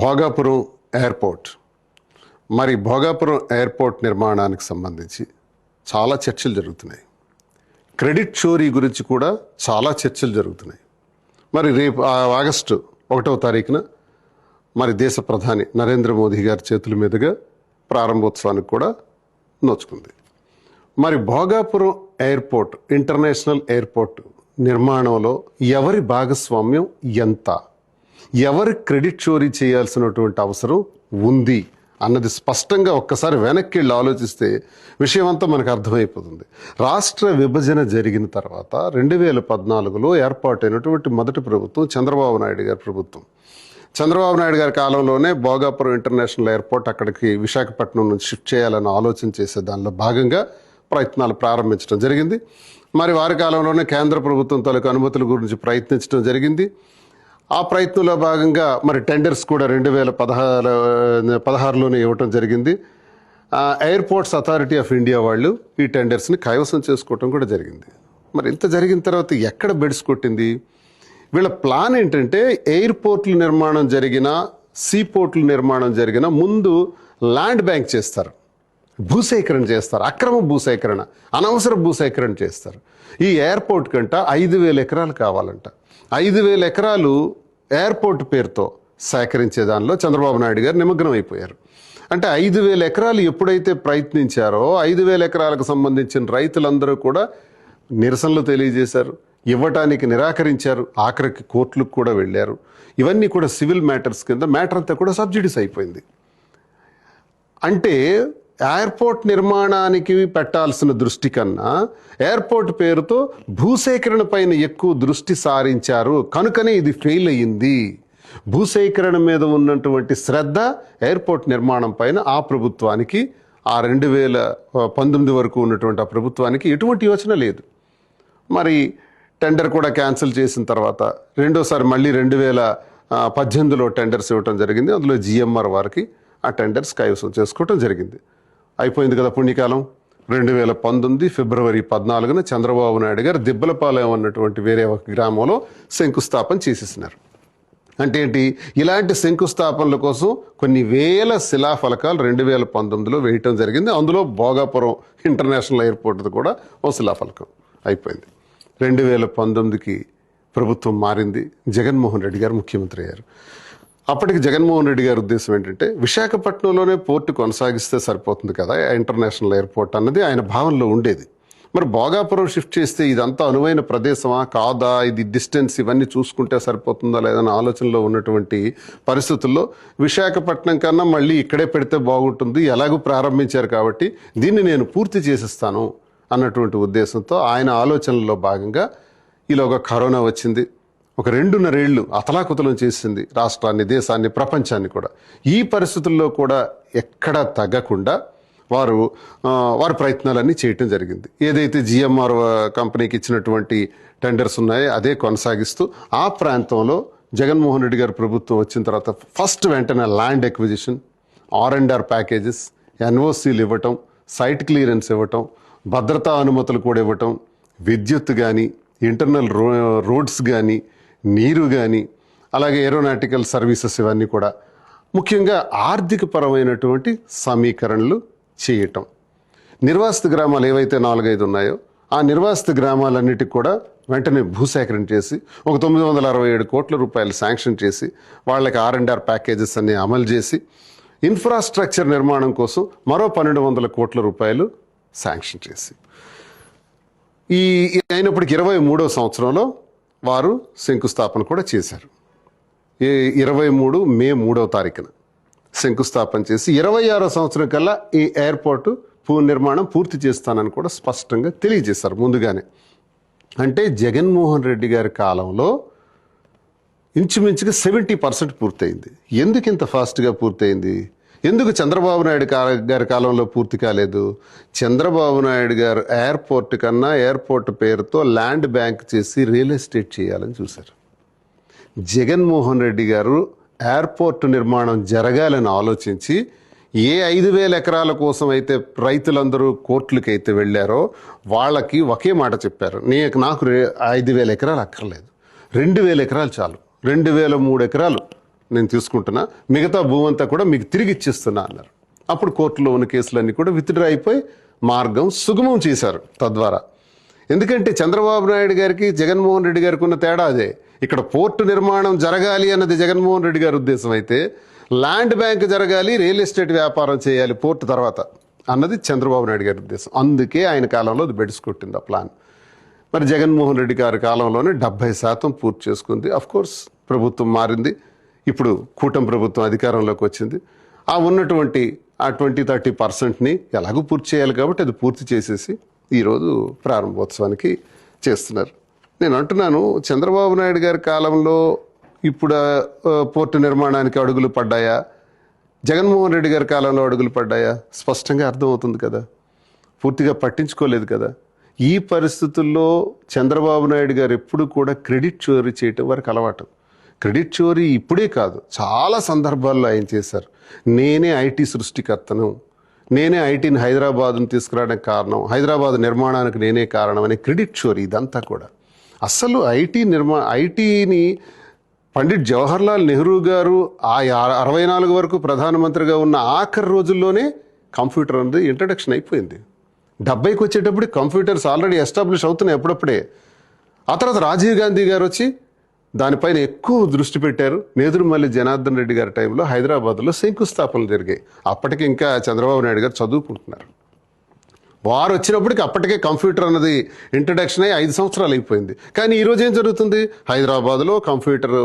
Bhogapuram airport మరి Bhogapuram airport నిర్మాణానికి సంబంధించి చాలా చర్చలు జరుగుతున్నాయి. క్రెడిట్ చోరీ గురించి కూడా చాలా చర్చలు జరుగుతున్నాయి. మరి రేపు ఆగస్టు 1వ తారీఖున మరి దేశ ప్రధాని నరేంద్ర మోదీ గారి చేతుల మీదుగా ప్రారంభోత్సవానికి కూడా నోచుకుంది. మరి భోగాపురం ఎయిర్పోర్ట్ ఇంటర్నేషనల్ ఎయిర్పోర్ట్ నిర్మాణంలో ఎవరి భాగస్వామ్యం ఎంత, ఎవరి క్రెడిట్ చోరీ చేయాల్సినటువంటి అవసరం ఉంది అన్నది స్పష్టంగా ఒక్కసారి వెనక్కి వెళ్ళి ఆలోచిస్తే విషయం అంతా మనకు అర్థమైపోతుంది. రాష్ట్ర విభజన జరిగిన తర్వాత 2014లో ఏర్పాటైనటువంటి మొదటి ప్రభుత్వం చంద్రబాబు నాయుడు గారి ప్రభుత్వం. చంద్రబాబు నాయుడు గారి కాలంలోనే భోగాపురం ఇంటర్నేషనల్ ఎయిర్పోర్ట్ అక్కడికి విశాఖపట్నం నుంచి షిఫ్ట్ చేయాలని ఆలోచన చేసే దానిలో భాగంగా ప్రయత్నాలు ప్రారంభించడం జరిగింది. మరి వారి కాలంలోనే కేంద్ర ప్రభుత్వం తాలూకు అనుమతుల గురించి ప్రయత్నించడం జరిగింది. ఆ ప్రయత్నంలో భాగంగా మరి టెండర్స్ కూడా 2016లోనే ఇవ్వటం జరిగింది. ఎయిర్పోర్ట్స్ అథారిటీ ఆఫ్ ఇండియా వాళ్ళు ఈ టెండర్స్ని కైవసం చేసుకోవటం కూడా జరిగింది. మరి ఇంత జరిగిన తర్వాత ఎక్కడ బెడ్స్ కొట్టింది? వీళ్ళ ప్లాన్ ఏంటంటే ఎయిర్పోర్ట్ల నిర్మాణం జరిగినా సీపోర్ట్ల నిర్మాణం జరిగినా ముందు ల్యాండ్ బ్యాంక్ చేస్తారు, భూసేకరణ చేస్తారు, అక్రమ భూసేకరణ, అనవసర భూసేకరణ చేస్తారు. ఈ ఎయిర్పోర్ట్ కంట 5,000 ఎకరాలు కావాలంట. 5,000 ఎకరాలు ఎయిర్పోర్ట్ పేరుతో సేకరించే దానిలో చంద్రబాబు నాయుడు గారు నిమగ్నం అయిపోయారు. అంటే 5,000 ఎకరాలు ఎప్పుడైతే ప్రయత్నించారో 5,000 ఎకరాలకు సంబంధించిన రైతులందరూ కూడా నిరసనలు తెలియజేశారు, ఇవ్వటానికి నిరాకరించారు, ఆఖరికి కోర్టులకు కూడా వెళ్ళారు. ఇవన్నీ కూడా సివిల్ మ్యాటర్స్ కింద మ్యాటర్ అంతా కూడా సబ్సిడీస్ అయిపోయింది. అంటే ఎయిర్పోర్ట్ నిర్మాణానికి పెట్టాల్సిన దృష్టి కన్నా ఎయిర్పోర్ట్ పేరుతో భూసేకరణ పైన ఎక్కువ దృష్టి సారించారు. కనుకనే ఇది ఫెయిల్ అయ్యింది. భూసేకరణ మీద ఉన్నటువంటి శ్రద్ధ ఎయిర్పోర్ట్ నిర్మాణం పైన ఆ ప్రభుత్వానికి, ఆ 2019 వరకు ఉన్నటువంటి ఆ ప్రభుత్వానికి ఎటువంటి యోచన లేదు. మరి టెండర్ కూడా క్యాన్సిల్ చేసిన తర్వాత రెండోసారి మళ్ళీ 2018లో టెండర్స్ ఇవ్వటం జరిగింది. అందులో జిఎంఆర్ వారికి ఆ టెండర్స్ కైవసం చేసుకోవటం జరిగింది. అయిపోయింది కదా పుణ్యకాలం. 2019 ఫిబ్రవరి 14న చంద్రబాబు నాయుడు గారు దిబ్బలపాలెం అన్నటువంటి వేరే ఒక గ్రామంలో శంకుస్థాపన చేసేసినారు. అంటే ఏంటి? ఇలాంటి శంకుస్థాపనల కోసం కొన్ని వేల శిలాఫలకాలు 2019లో వేయటం జరిగింది. అందులో భోగాపురం ఇంటర్నేషనల్ ఎయిర్పోర్ట్ కూడా ఓ శిలాఫలకం అయిపోయింది. 2019కి ప్రభుత్వం మారింది. జగన్మోహన్ రెడ్డి గారు ముఖ్యమంత్రి అయ్యారు. అప్పటికి జగన్మోహన్ రెడ్డి గారి ఉద్దేశం ఏంటంటే విశాఖపట్నంలోనే పోర్టు కొనసాగిస్తే సరిపోతుంది కదా ఇంటర్నేషనల్ ఎయిర్పోర్ట్ అన్నది ఆయన భావనలో ఉండేది. మరి భోగాపురం షిఫ్ట్ చేస్తే ఇదంతా అనువైన ప్రదేశమా కాదా, ఇది డిస్టెన్స్ ఇవన్నీ చూసుకుంటే సరిపోతుందా లేదన్న ఆలోచనలో ఉన్నటువంటి పరిస్థితుల్లో విశాఖపట్నం కన్నా మళ్ళీ ఇక్కడే పెడితే బాగుంటుంది, ఎలాగూ ప్రారంభించారు కాబట్టి దీన్ని నేను పూర్తి చేసేస్తాను అన్నటువంటి ఉద్దేశంతో ఆయన ఆలోచనలో భాగంగా ఈలోగా కరోనా వచ్చింది. ఒక 2.5 ఏళ్ళు అతలాకుతలం చేసింది రాష్ట్రాన్ని, దేశాన్ని, ప్రపంచాన్ని కూడా. ఈ పరిస్థితుల్లో కూడా ఎక్కడా తగ్గకుండా వారి ప్రయత్నాలన్నీ చేయటం జరిగింది. ఏదైతే జిఎంఆర్ కంపెనీకి ఇచ్చినటువంటి టెండర్స్ ఉన్నాయో అదే కొనసాగిస్తూ ఆ ప్రాంతంలో జగన్మోహన్ రెడ్డి గారి ప్రభుత్వం వచ్చిన తర్వాత ఫస్ట్ వెంటనే ల్యాండ్ ఎక్విజిషన్, R&R ప్యాకేజెస్, ఎన్ఓసీలు ఇవ్వటం, సైట్ క్లియరెన్స్ ఇవ్వటం, భద్రతా అనుమతులు కూడా ఇవ్వటం, విద్యుత్ కానీ, ఇంటర్నల్ రోడ్స్ కానీ, నీరు కానీ, అలాగే ఏరోనాటికల్ సర్వీసెస్ ఇవన్నీ కూడా ముఖ్యంగా ఆర్థిక పరమైనటువంటి సమీకరణలు చేయటం. నిర్వాసిత గ్రామాలు ఏవైతే 4-5 ఉన్నాయో ఆ నిర్వాసిత గ్రామాలన్నిటికి కూడా వెంటనే భూసేకరణ చేసి ఒక 967 కోట్ల రూపాయలు శాంక్షన్ చేసి వాళ్ళకి R&R ప్యాకేజెస్ అన్ని అమలు చేసి ఇన్ఫ్రాస్ట్రక్చర్ నిర్మాణం కోసం మరో 1,200 కోట్ల రూపాయలు శాంక్షన్ చేసి అయినప్పటికీ 23వ సంవత్సరంలో వారు శంకుస్థాపన కూడా చేశారు. 23 మే 3వ తారీఖున శంకుస్థాపన చేసి 26వ సంవత్సరం కల్లా ఈ ఎయిర్పోర్టు నిర్మాణం పూర్తి చేస్తానని కూడా స్పష్టంగా తెలియజేశారు ముందుగానే. అంటే జగన్మోహన్ రెడ్డి గారి కాలంలో ఇంచుమించుగా 70% పూర్తయింది. ఎందుకు ఇంత ఫాస్ట్గా పూర్తయింది? ఎందుకు చంద్రబాబు నాయుడు గారి కాలంలో పూర్తి కాలేదు? చంద్రబాబు నాయుడు గారు ఎయిర్పోర్ట్ కన్నా ఎయిర్పోర్ట్ పేరుతో ల్యాండ్ బ్యాంక్ చేసి రియల్ ఎస్టేట్ చేయాలని చూశారు. జగన్మోహన్ రెడ్డి గారు ఎయిర్పోర్ట్ నిర్మాణం జరగాలని ఆలోచించి ఏ 5,000 ఎకరాల కోసం అయితే రైతులందరూ కోర్టులకి అయితే వెళ్ళారో వాళ్ళకి ఒకే మాట చెప్పారు, నాకు 5,000 ఎకరాలు అక్కర్లేదు, 2,000 ఎకరాలు చాలు, 2,003 ఎకరాలు నేను తీసుకుంటున్నా, మిగతా భూమి అంతా కూడా మీకు తిరిగి ఇచ్చిస్తున్నా అన్నారు. అప్పుడు కోర్టులో ఉన్న కేసులన్నీ కూడా విత్డ్రా అయిపోయి మార్గం సుగమం చేశారు తద్వారా. ఎందుకంటే చంద్రబాబు నాయుడు గారికి జగన్మోహన్ రెడ్డి గారికి ఉన్న తేడా అదే. ఇక్కడ పోర్టు నిర్మాణం జరగాలి అన్నది జగన్మోహన్ రెడ్డి గారి ఉద్దేశం అయితే, ల్యాండ్ బ్యాంక్ జరగాలి, రియల్ ఎస్టేట్ వ్యాపారం చేయాలి పోర్టు తర్వాత అన్నది చంద్రబాబు నాయుడు గారి ఉద్దేశం. అందుకే ఆయన కాలంలో అది బెడిసి కొట్టింది ఆ ప్లాన్. మరి జగన్మోహన్ రెడ్డి గారి కాలంలోనే 70% పూర్తి చేసుకుంది. కోర్స్ ప్రభుత్వం మారింది, ఇప్పుడు కూటమి ప్రభుత్వం అధికారంలోకి వచ్చింది. ఆ ఉన్నటువంటి ఆ 20-30%ని ఎలాగో పూర్తి చేయాలి కాబట్టి అది పూర్తి చేసేసి ఈరోజు ప్రారంభోత్సవానికి చేస్తున్నారు. నేను అంటున్నాను, చంద్రబాబు నాయుడు గారి కాలంలో ఇప్పుడు పోర్టు నిర్మాణానికి అడుగులు పడ్డాయా, జగన్మోహన్ రెడ్డి గారి కాలంలో అడుగులు పడ్డాయా? స్పష్టంగా అర్థమవుతుంది కదా. పూర్తిగా పట్టించుకోలేదు కదా. ఈ పరిస్థితుల్లో చంద్రబాబు నాయుడు గారు ఎప్పుడు కూడా క్రెడిట్ చోరీ చేయటం వారికి అలవాటు. క్రెడిట్ చోరీ ఇప్పుడే కాదు, చాలా సందర్భాల్లో ఆయన చేశారు. నేనే ఐటీ సృష్టికర్తను, నేనే ఐటీని హైదరాబాద్ను తీసుకురావడానికి కారణం, హైదరాబాద్ నిర్మాణానికి నేనే కారణం అనే క్రెడిట్ చోరీ ఇదంతా కూడా. అసలు ఐటీని పండిట్ జవహర్లాల్ నెహ్రూ గారు ఆ 64 వరకు ప్రధానమంత్రిగా ఉన్న ఆఖరి రోజుల్లోనే కంప్యూటర్ అనేది ఇంట్రడక్షన్ అయిపోయింది. 70కి వచ్చేటప్పుడు కంప్యూటర్స్ ఆల్రెడీ ఎస్టాబ్లిష్ అవుతున్నాయి అప్పుడప్పుడే. ఆ తర్వాత రాజీవ్ గాంధీ గారు వచ్చి దానిపైన ఎక్కువ దృష్టి పెట్టారు. నేదురుమల్లి జనార్దన్ రెడ్డి గారి టైంలో హైదరాబాద్లో శంకుస్థాపనలు జరిగాయి. అప్పటికి ఇంకా చంద్రబాబు నాయుడు గారు చదువుకుంటున్నారు. వారు వచ్చినప్పటికి అప్పటికే కంప్యూటర్ అన్నది ఇంట్రడక్షన్ అయ్యి 5 సంవత్సరాలు అయిపోయింది. కానీ ఈరోజు ఏం జరుగుతుంది? హైదరాబాద్లో కంప్యూటర్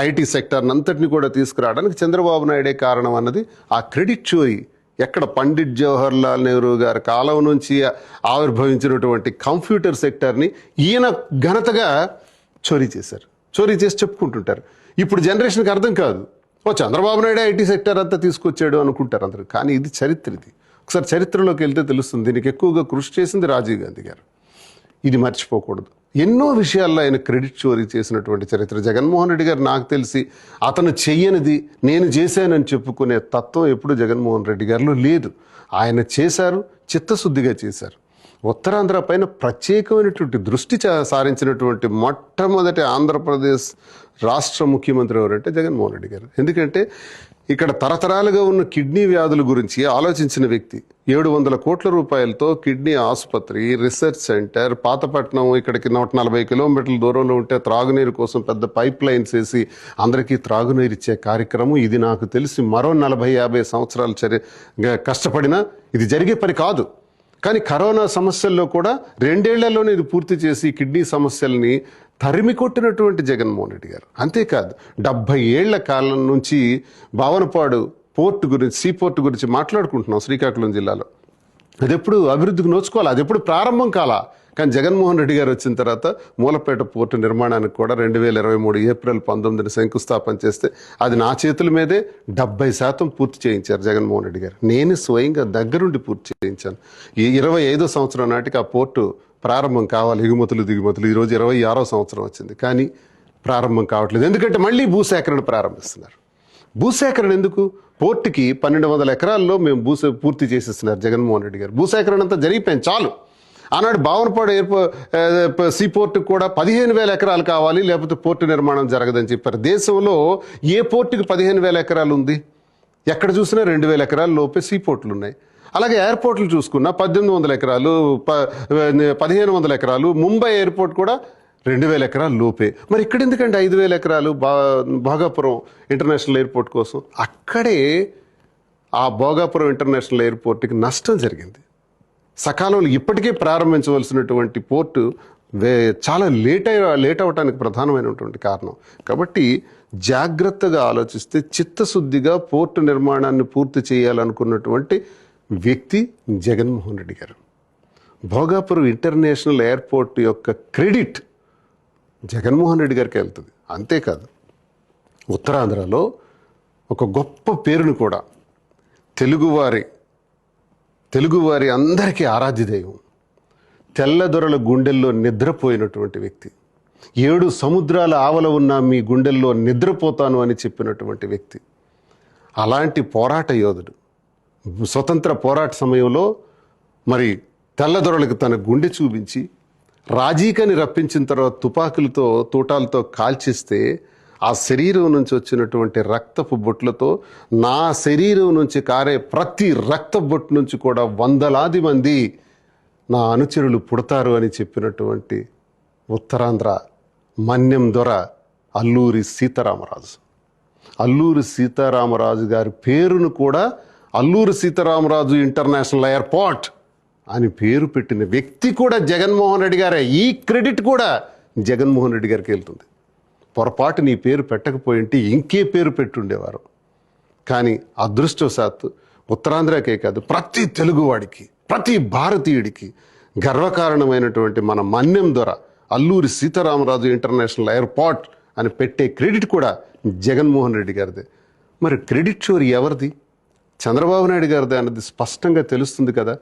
ఐటీ సెక్టర్ని అంతటిని కూడా తీసుకురావడానికి చంద్రబాబు నాయుడే కారణం అన్నది ఆ క్రెడిట్ చోరీ. ఎక్కడ పండిట్ జవహర్లాల్ నెహ్రూ గారి కాలం నుంచి ఆవిర్భవించినటువంటి కంప్యూటర్ సెక్టర్ని ఈయన ఘనతగా చోరీ చేశారు. చోరీ చేసి చెప్పుకుంటుంటారు. ఇప్పుడు జనరేషన్కి అర్థం కాదు, చంద్రబాబు నాయుడు ఐటీ సెక్టర్ అంతా తీసుకొచ్చాడు అనుకుంటారు అందరూ. కానీ ఇది చరిత్ర. ఇది ఒకసారి చరిత్రలోకి వెళ్తే తెలుస్తుంది. దీనికి ఎక్కువగా కృషి చేసింది రాజీవ్ గాంధీ గారు. ఇది మర్చిపోకూడదు. ఎన్నో విషయాల్లో ఆయన క్రెడిట్ చోరీ చేసినటువంటి చరిత్ర. జగన్మోహన్ రెడ్డి గారు నాకు తెలిసి అతను చెయ్యనిది నేను చేశానని చెప్పుకునే తత్వం ఎప్పుడు జగన్మోహన్ రెడ్డి గారిలో లేదు. ఆయన చేశారు, చిత్తశుద్ధిగా చేశారు. ఉత్తరాంధ్ర పైన ప్రత్యేకమైనటువంటి దృష్టి సారించినటువంటి మొట్టమొదటి ఆంధ్రప్రదేశ్ రాష్ట్ర ముఖ్యమంత్రి ఎవరంటే జగన్మోహన్ రెడ్డి గారు. ఎందుకంటే ఇక్కడ తరతరాలుగా ఉన్న కిడ్నీ వ్యాధుల గురించి ఆలోచించిన వ్యక్తి. 700 కోట్ల రూపాయలతో కిడ్నీ ఆసుపత్రి, రీసెర్చ్ సెంటర్, పాతపట్నం ఇక్కడికి 140 కిలోమీటర్ల దూరంలో ఉంటే త్రాగునీరు కోసం పెద్ద పైప్ లైన్స్ వేసి అందరికీ త్రాగునీరు ఇచ్చే కార్యక్రమం. ఇది నాకు తెలిసి మరో 40-50 సంవత్సరాలు కష్టపడినా ఇది జరిగే పని కాదు. కానీ కరోనా సమస్యల్లో కూడా 2 ఏళ్లలోనే ఇది పూర్తి చేసి కిడ్నీ సమస్యల్ని తరిమి కొట్టినటువంటి జగన్మోహన్ రెడ్డి గారు. అంతేకాదు 70 ఏళ్ల కాలం నుంచి భావనపాడు పోర్టు గురించి, సీ పోర్టు గురించి మాట్లాడుకుంటున్నాం శ్రీకాకుళం జిల్లాలో. అది ఎప్పుడు అభివృద్ధికి నోచుకోవాలి, అది ఎప్పుడు ప్రారంభం కాలా. కానీ జగన్మోహన్ రెడ్డి గారు వచ్చిన తర్వాత మూలపేట పోర్టు నిర్మాణానికి కూడా 2023 ఏప్రిల్ 19న శంకుస్థాపన చేస్తే అది నా చేతుల మీదే 70% పూర్తి చేయించారు జగన్మోహన్ రెడ్డి గారు. నేను స్వయంగా దగ్గరుండి పూర్తి చేయించాను. ఈ 25వ సంవత్సరం నాటికి ఆ పోర్టు ప్రారంభం కావాలి, ఎగుమతులు దిగుమతులు. ఈరోజు 26వ సంవత్సరం వచ్చింది, కానీ ప్రారంభం కావట్లేదు. ఎందుకంటే మళ్ళీ భూసేకరణ ప్రారంభిస్తున్నారు. భూసేకరణ ఎందుకు? పోర్టుకి 1200 ఎకరాల్లో మేము పూర్తి చేసేస్తున్నారు జగన్మోహన్ రెడ్డి గారు. భూసేకరణ అంతా జరిగిపోయింది, చాలు. ఆనాడు భావనపాడు సీ పోర్టుకు కూడా 15,000 ఎకరాలు కావాలి, లేకపోతే పోర్టు నిర్మాణం జరగదని చెప్పారు. దేశంలో ఏ పోర్టుకి 15,000 ఎకరాలు ఉంది? ఎక్కడ చూసినా 2,000 ఎకరాల లోపే సీ పోర్టులు ఉన్నాయి. అలాగే ఎయిర్పోర్ట్లు చూసుకున్నా 1800 ఎకరాలు, 1500 ఎకరాలు. ముంబై ఎయిర్పోర్ట్ కూడా 2,000 ఎకరాలు లోపే. మరి ఇక్కడ ఎందుకంటే 5,000 ఎకరాలు భోగాపురం ఇంటర్నేషనల్ ఎయిర్పోర్ట్ కోసం? అక్కడే ఆ భోగాపురం ఇంటర్నేషనల్ ఎయిర్పోర్ట్కి నష్టం జరిగింది. సకాలంలో ఇప్పటికే ప్రారంభించవలసినటువంటి పోర్టు చాలా లేట్ అవడానికి ప్రధానమైనటువంటి కారణం. కాబట్టి జాగ్రత్తగా ఆలోచిస్తే చిత్తశుద్ధిగా పోర్టు నిర్మాణాన్ని పూర్తి చేయాలనుకున్నటువంటి వ్యక్తి జగన్మోహన్ రెడ్డి గారు. భోగాపురం ఇంటర్నేషనల్ ఎయిర్పోర్ట్ యొక్క క్రెడిట్ జగన్మోహన్ రెడ్డి గారికి వెళ్తుంది. అంతేకాదు ఉత్తరాంధ్రలో ఒక గొప్ప పేరును కూడా తెలుగువారి అందరికీ ఆరాధ్య దైవం, తెల్లదొరల గుండెల్లో నిద్రపోయినటువంటి వ్యక్తి, 7 సముద్రాల ఆవల ఉన్న మీ గుండెల్లో నిద్రపోతాను అని చెప్పినటువంటి వ్యక్తి, అలాంటి పోరాట యోధుడు. స్వతంత్ర పోరాట సమయంలో మరి తెల్లదొరలకు తన గుండె చూపించి రాజీకని రప్పించిన తర్వాత తుపాకులతో తూటాలతో కాల్చిస్తే ఆ శరీరం నుంచి వచ్చినటువంటి రక్తపు బొట్లతో నా శరీరం నుంచి కారే ప్రతి రక్త బొట్టు నుంచి కూడా వందలాది మంది నా అనుచరులు పుడతారు అని చెప్పినటువంటి ఉత్తరాంధ్ర మన్యం దొర అల్లూరి సీతారామరాజు. అల్లూరి సీతారామరాజు గారి పేరును కూడా అల్లూరి సీతారామరాజు ఇంటర్నేషనల్ ఎయిర్పోర్ట్ అని పేరు పెట్టిన వ్యక్తి కూడా జగన్మోహన్ రెడ్డి గారే. ఈ క్రెడిట్ కూడా జగన్మోహన్ రెడ్డి గారికి వెళ్తుంది. పొరపాటు నీ పేరు పెట్టకపోయింటే ఇంకే పేరు పెట్టుండేవారు. కానీ అదృష్టవశాత్తు ఉత్తరాంధ్రకే కాదు, ప్రతి తెలుగువాడికి, ప్రతి భారతీయుడికి గర్వకారణమైనటువంటి మన మన్యం ద్వారా అల్లూరి సీతారామరాజు ఇంటర్నేషనల్ ఎయిర్పోర్ట్ అని పెట్టే క్రెడిట్ కూడా జగన్మోహన్ రెడ్డి గారిదే. మరి క్రెడిట్ చోరీ ఎవరిది? చంద్రబాబు నాయుడు గారిదే అన్నది స్పష్టంగా తెలుస్తుంది కదా.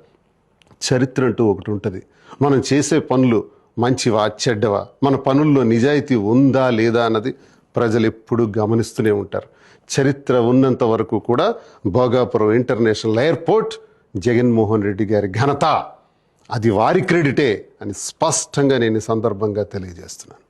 చరిత్ర అంటూ ఒకటి ఉంటుంది. మనం చేసే పనులు మంచివా చెడ్డవా, మన పనుల్లో నిజాయితీ ఉందా లేదా అన్నది ప్రజలు ఎప్పుడూ గమనిస్తూనే ఉంటారు. చరిత్ర ఉన్నంత వరకు కూడా భోగాపురం ఇంటర్నేషనల్ ఎయిర్పోర్ట్ జగన్మోహన్ రెడ్డి గారి ఘనత, అది వారి క్రెడిటే అని స్పష్టంగా నేను ఈ సందర్భంగా తెలియజేస్తున్నాను.